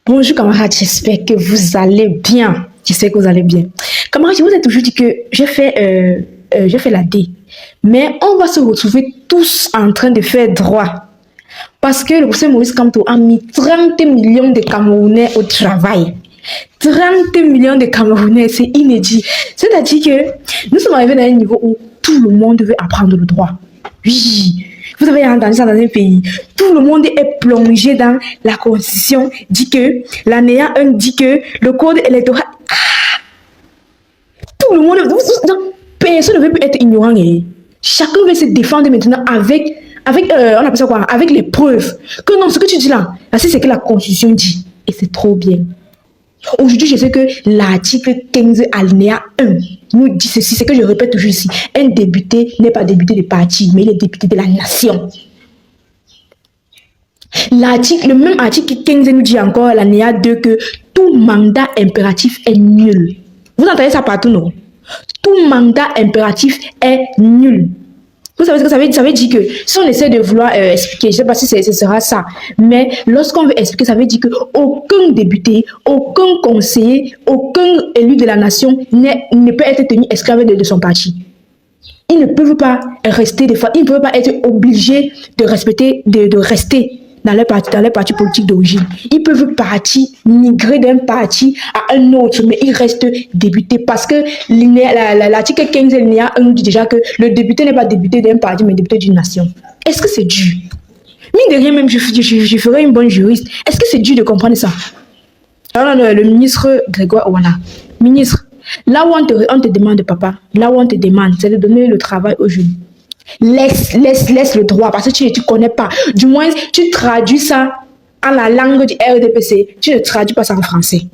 Bonjour camarades, j'espère que vous allez bien. J'espère que vous allez bien. Camarades, je vous ai toujours dit que j'ai fait la D. Mais on va se retrouver tous en train de faire droit. Parce que le professeur Maurice Kamto a mis 30 millions de Camerounais au travail. 30 millions de Camerounais, c'est inédit. C'est-à-dire que nous sommes arrivés à un niveau où tout le monde veut apprendre le droit. Oui, vous avez entendu ça dans un pays. Tout le monde est plongé dans la constitution, dit que la NEA 1 dit que le code électoral. Tout le monde, personne ne veut plus être ignorant. Chacun veut se défendre maintenant avec on appelle ça quoi? Avec les preuves. Que non, ce que tu dis là, c'est ce que la constitution dit. Et c'est trop bien. Aujourd'hui, je sais que l'article 15 alinéa 1 nous dit ceci, c'est que je répète toujours ici. Un député n'est pas député de parti, mais il est député de la nation. Le même article 15 nous dit encore l'alinéa 2 que tout mandat impératif est nul. Vous entendez ça partout, non? Tout mandat impératif est nul. Vous savez ce que ça veut dire que si on essaie de vouloir expliquer, je ne sais pas si ce sera ça, mais lorsqu'on veut expliquer, ça veut dire qu'aucun député, aucun conseiller, aucun élu de la nation ne peut être tenu esclave de son parti. Ils ne peuvent pas rester des fois, ils ne peuvent pas être obligés de respecter, de rester dans les partis politiques d'origine. Ils peuvent migrer d'un parti à un autre, mais ils restent députés parce que l'article 15 alinéa 1 dit déjà que le député n'est pas député d'un parti, mais député d'une nation. Est-ce que c'est dur? Mine de rien, même je ferais une bonne juriste. Est-ce que c'est dur de comprendre ça? Alors, le ministre Grégoire Ouana, ministre, là où on te demande, papa, là où on te demande, c'est de donner le travail aux jeunes. Laisse le droit parce que tu ne connais pas. Du moins, tu traduis ça en la langue du RDPC. Tu ne traduis pas ça en français.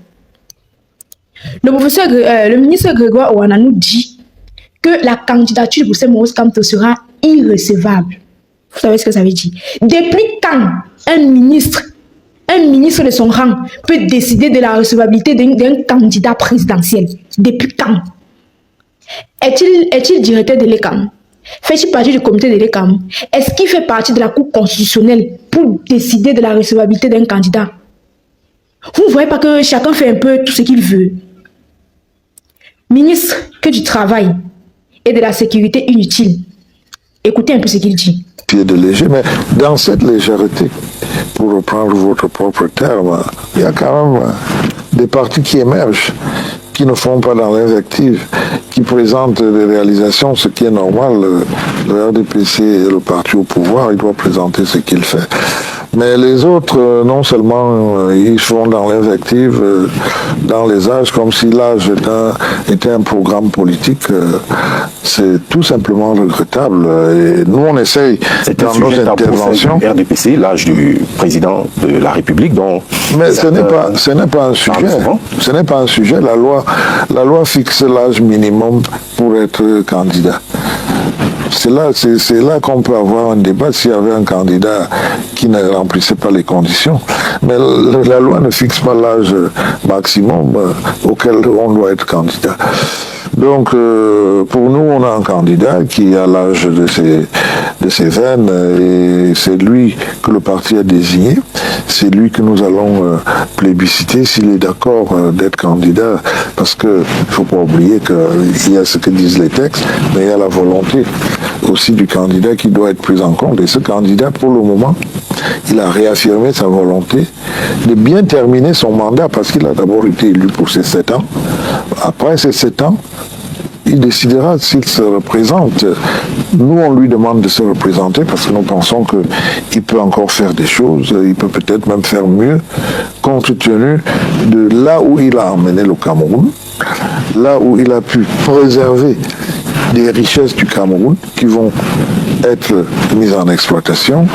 Le ministre Grégoire Ouana nous dit que la candidature pour ce Maurice Kamto sera irrecevable. Vous savez ce que ça veut dire? Depuis quand un ministre de son rang peut décider de la recevabilité d'un candidat présidentiel? Depuis quand? Est-il directeur de l'ECAM? Fait-il partie du comité de l'ECAM? Est-ce qu'il fait partie de la Cour constitutionnelle pour décider de la recevabilité d'un candidat? Vous ne voyez pas que chacun fait un peu tout ce qu'il veut? Ministre que du Travail et de la Sécurité inutile, écoutez un peu ce qu'il dit. De léger, mais dans cette légèreté, pour reprendre votre propre terme, il y a quand même des partis qui émergent, qui ne font pas dans l'invective, qui présentent des réalisations, ce qui est normal. Le RDPC est le parti au pouvoir, il doit présenter ce qu'il fait. Mais les autres, non seulement ils font dans l'invective, dans les âges, comme si l'âge était un programme politique, c'est tout simplement regrettable. Et nous, on essaye dans nos interventions. RDPC, l'âge du président de la République, dont. Mais ce n'est pas un sujet. Ce n'est pas un sujet. La loi fixe l'âge minimum pour être candidat. C'est là qu'on peut avoir un débat s'il y avait un candidat qui ne remplissait pas les conditions. Mais la loi ne fixe pas l'âge maximum auquel on doit être candidat. Donc, pour nous, on a un candidat qui a l'âge de ses veines et c'est lui que le parti a désigné. C'est lui que nous allons plébisciter s'il est d'accord d'être candidat. Parce qu'il ne faut pas oublier qu'il y a ce que disent les textes, mais il y a la volonté aussi du candidat qui doit être prise en compte. Et ce candidat, pour le moment, il a réaffirmé sa volonté de bien terminer son mandat parce qu'il a d'abord été élu pour ses 7 ans. Après ces 7 ans, il décidera s'il se représente. Nous, on lui demande de se représenter parce que nous pensons qu'il peut encore faire des choses, il peut peut-être même faire mieux, compte tenu de là où il a emmené le Cameroun, là où il a pu préserver des richesses du Cameroun qui vont être mises en exploitation.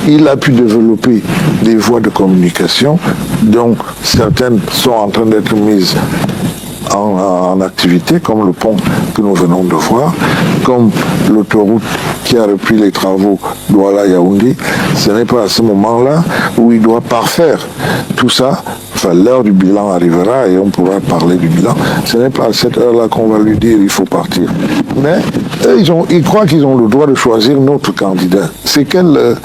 Il a pu développer des voies de communication, dont certaines sont en train d'être mises en activité, comme le pont que nous venons de voir, comme l'autoroute qui a repris les travaux Douala-Yaoundé. Ce n'est pas à ce moment-là où il doit parfaire tout ça, Enfin, l'heure du bilan arrivera et on pourra parler du bilan. Ce n'est pas à cette heure-là qu'on va lui dire il faut partir. Mais eux, ils croient qu'ils ont le droit de choisir notre candidat. C'est quelle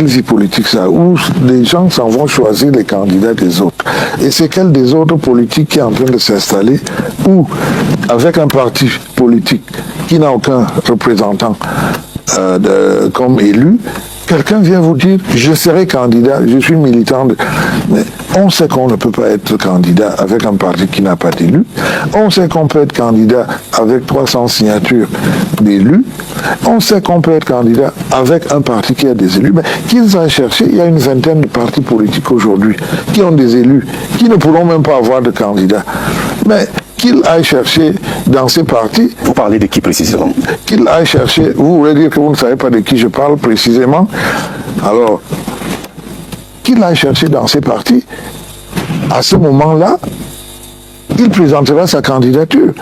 vie politique ça? Où les gens s'en vont choisir les candidats des autres. Et c'est quel des autres politiques qui est en train de s'installer où, avec un parti politique qui n'a aucun représentant comme élu, quelqu'un vient vous dire, je serai candidat, je suis militant. Mais on sait qu'on ne peut pas être candidat avec un parti qui n'a pas d'élu. On sait qu'on peut être candidat avec 300 signatures d'élus. On sait qu'on peut être candidat avec un parti qui a des élus. Mais qu'ils aillent chercher, il y a une vingtaine de partis politiques aujourd'hui qui ont des élus, qui ne pourront même pas avoir de candidats. Mais qu'il aille chercher dans ces partis... Vous parlez de qui précisément? Qu'il aille chercher... Vous voulez dire que vous ne savez pas de qui je parle précisément? Alors, qu'il aille chercher dans ces partis, à ce moment-là, il présentera sa candidature.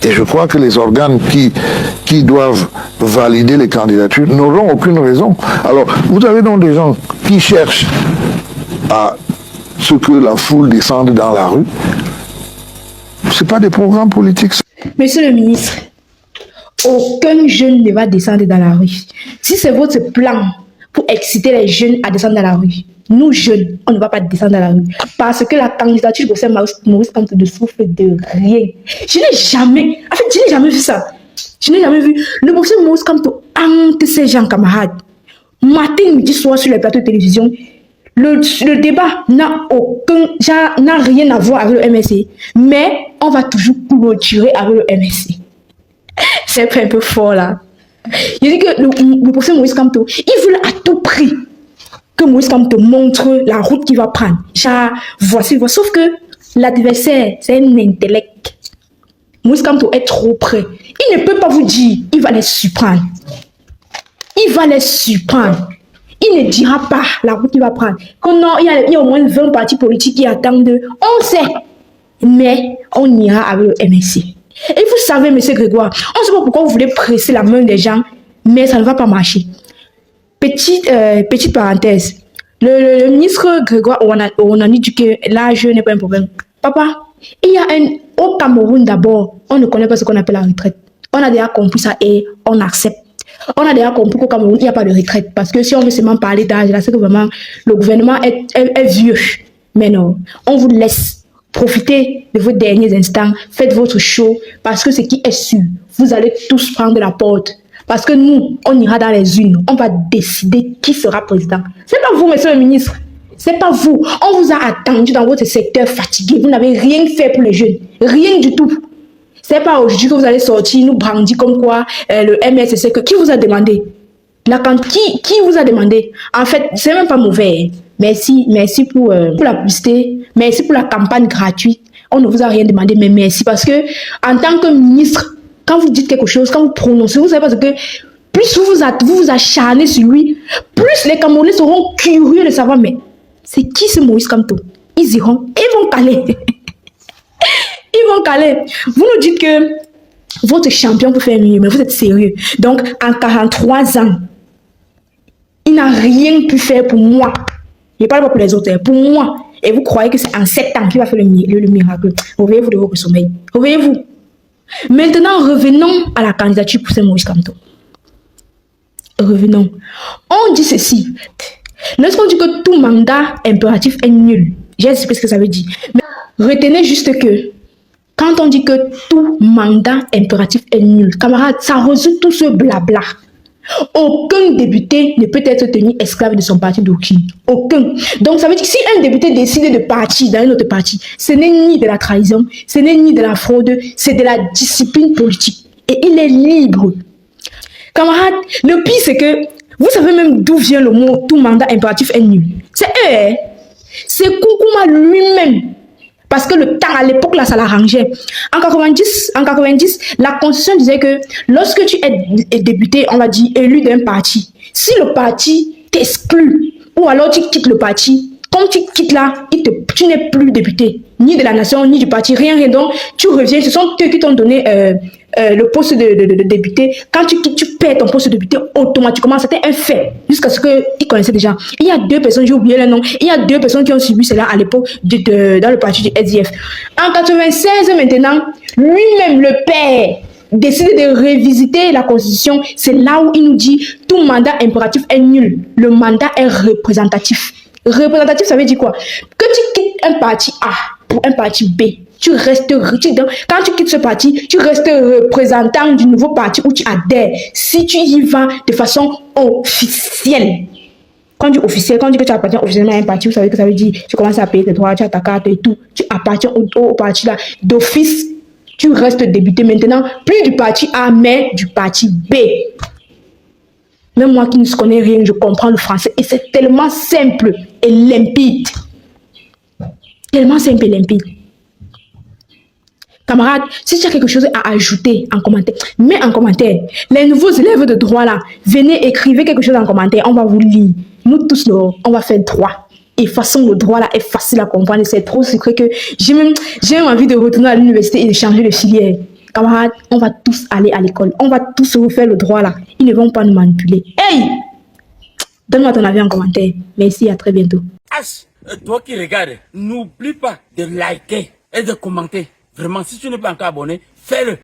Et je crois que les organes qui doivent valider les candidatures n'auront aucune raison. Alors, vous avez donc des gens qui cherchent à ce que la foule descende dans la rue. Ce n'est pas des programmes politiques. Monsieur le ministre, aucun jeune ne va descendre dans la rue. Si c'est votre plan pour exciter les jeunes à descendre dans la rue, nous jeunes, on ne va pas descendre dans la rue. Parce que la candidature de Maurice Kamto ne souffre de rien. Je n'ai jamais vu ça. Je n'ai jamais vu. Le professeur Maurice Kamto hante ses gens camarades. Matin, midi, soir sur les plateaux de télévision. Le débat n'a rien à voir avec le MSC, mais on va toujours clôturer avec le MSC. C'est un peu fort là. Je dis que le professeur Maurice Kamto, il veut à tout prix que Maurice Kamto montre la route qu'il va prendre. Voici. Sauf que l'adversaire, c'est un intellect. Maurice Kamto est trop près. Il ne peut pas vous dire, il va les surprendre. Il ne dira pas la route qu'il va prendre. Non, il y a au moins 20 partis politiques qui attendent. On sait. Mais on ira avec le MSC. Et vous savez, M. Grégoire, on ne sait pas pourquoi vous voulez presser la main des gens, mais ça ne va pas marcher. Petite parenthèse. Le ministre Grégoire on a dit que l'âge n'est pas un problème. Papa, au Cameroun d'abord, on ne connaît pas ce qu'on appelle la retraite. On a déjà compris ça et on accepte. On a déjà compris qu'au Cameroun, il n'y a pas de retraite. Parce que si on veut seulement parler d'âge, là, c'est que vraiment, le gouvernement est vieux. Mais non, on vous laisse profiter de vos derniers instants. Faites votre show. Parce que ce qui est sûr, vous allez tous prendre la porte. Parce que nous, on ira dans les urnes. On va décider qui sera président. C'est pas vous, monsieur le ministre. C'est pas vous. On vous a attendu dans votre secteur fatigué. Vous n'avez rien fait pour les jeunes. Rien du tout. C'est pas aujourd'hui que vous allez sortir, nous brandir comme quoi le MSC, qui vous a demandé? Qui vous a demandé? En fait, c'est même pas mauvais. Merci pour la publicité, merci pour la campagne gratuite. On ne vous a rien demandé, mais merci. Parce que, en tant que ministre, quand vous dites quelque chose, quand vous prononcez, vous savez parce que plus vous vous acharnez sur lui, plus les Camerounais seront curieux de savoir, mais c'est qui ce Maurice Kamto? Ils vont caler. Ils vont caler. Vous nous dites que votre champion peut faire mieux, mais vous êtes sérieux. Donc, en 43 ans, il n'a rien pu faire pour moi. Je ne parle pas pour les autres, pour moi. Et vous croyez que c'est en 7 ans qu'il va faire le miracle. Réveillez-vous de votre sommeil. Réveillez-vous. Maintenant, revenons à la candidature pour Maurice Kamto. Revenons. On dit ceci. Lorsqu'on dit que tout mandat impératif est nul, j'ai expliqué ce que ça veut dire. Mais retenez juste que quand on dit que tout mandat impératif est nul, camarades, ça résout tout ce blabla. Aucun député ne peut être tenu esclave de son parti d'aucune. Aucun. Donc ça veut dire que si un député décide de partir dans un autre parti, ce n'est ni de la trahison, ce n'est ni de la fraude, c'est de la discipline politique. Et il est libre. Camarades, le pire c'est que vous savez même d'où vient le mot tout mandat impératif est nul. C'est eux. C'est Koukouma lui-même. Parce que le temps, à l'époque, là, ça l'arrangeait. En 90, la Constitution disait que lorsque tu es député, on va dire, élu d'un parti, si le parti t'exclut, ou alors tu quittes le parti, quand tu quittes là, tu n'es plus député, ni de la nation, ni du parti, rien. Donc, tu reviens, ce sont eux qui t'ont donné le poste de député, quand tu quittes, tu perds ton poste de député automatiquement. C'était un fait, jusqu'à ce qu'ils connaissaient déjà. Il y a 2 personnes, j'ai oublié le nom, il y a 2 personnes qui ont subi cela à l'époque dans le parti du SDF. En 96, maintenant, lui-même, le père, décide de révisiter la constitution. C'est là où il nous dit tout mandat impératif est nul. Le mandat est représentatif. Représentatif, ça veut dire quoi? Que tu quittes un parti A pour un parti B, tu restes, quand tu quittes ce parti, tu restes représentant du nouveau parti où tu adhères. Si tu y vas de façon officielle. Quand tu dis officiel, quand tu dis que tu appartiens officiellement à un parti, vous savez que ça veut dire tu commences à payer tes droits, tu as ta carte et tout. Tu appartiens au parti là. D'office, tu restes député maintenant, plus du parti A, mais du parti B. Même moi qui ne connais rien, je comprends le français. Et c'est tellement simple et limpide. Tellement simple et limpide. Camarades, si tu as quelque chose à ajouter en commentaire, mets en commentaire. Les nouveaux élèves de droit là, venez écrivez quelque chose en commentaire, on va vous lire. Nous tous, là, on va faire droit. Et de toute façon, le droit là est facile à comprendre. C'est trop secret que j'ai même envie de retourner à l'université et de changer de filière. Camarades, on va tous aller à l'école. On va tous refaire le droit là. Ils ne vont pas nous manipuler. Hey! Donne-moi ton avis en commentaire. Merci, à très bientôt. Toi qui regardes, n'oublie pas de liker et de commenter. Vraiment, si tu n'es pas encore abonné, fais-le.